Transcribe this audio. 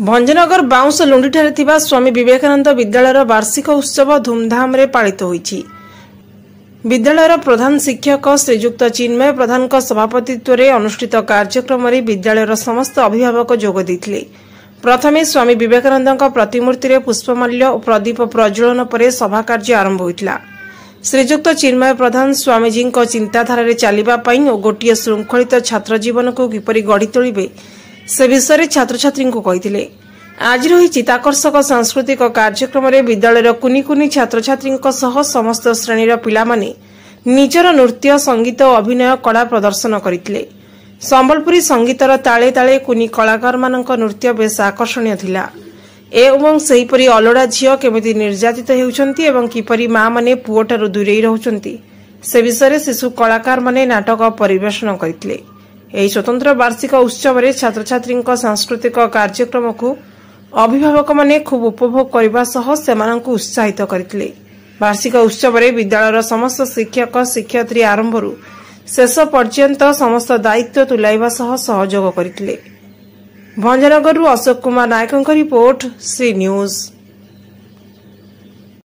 Bhanjanagar bounce लुंडीठारे थिबा स्वामी विवेकानंद विद्यालयर वार्षिक उत्सव धूमधाम रे पालित होईछि। विद्यालयर प्रधान शिक्षक श्रीजुक्त चिन्मय प्रधान सभापतित्व रे अनुष्ठित कार्यक्रम रे विद्यालयर समस्त अभिभावक जोग देथिले। प्रथमे स्वामी विवेकानंद प्रतिमूर्ति रे पुष्पमाल्य और प्रदीप प्रज्वलन पर सभा कार्य आरंभ होइतिला। श्रीजुक्त चिन्मय प्रधान स्वामीजी चिंताधारा रे चलिबा पई और गोटिए श्रृंखलित छात्र जीवन को किपरि गढ़ी तोलिबे से विषय छात्र छात्री को कही। आज रही चित्ताकर्षक सांस्कृतिक कार्यक्रम में विद्यालय कुनी कुनी छात्र छात्री समस्त श्रेणीर पिला माने निजर नृत्य संगीत और अभिनय कला प्रदर्शन करते। संबलपुरी संगीतर ताले ताले कुनी कलाकार मानक नृत्य बेस आकर्षणीय थिला। एवं सेहीपरि अलोड़ा झियो केमिति निर्यातित हेउछंती एवं किपरि मां माने पुओठारु दूरेई रहउछंती से विषय शिशु कलाकार माने नाटक परिवेषण करथिले। एही स्वतंत्र वार्षिक उत्सव में छात्र छात्री सांस्कृतिक कार्यक्रम को अभिभावक माने खूब उपभोग करने सह सेमानंकु उत्साहित करथिले। वार्षिक उत्सव में विद्यालयर समस्त शिक्षक शिक्षयित्री आरंभरू शेष पर्यंत समस्त दायित्व तुलाइबा सह सहयोग करथिले। भंजनगरु अशोक कुमार नायकଙ୍କ रिपोर्ट श्री न्यूज।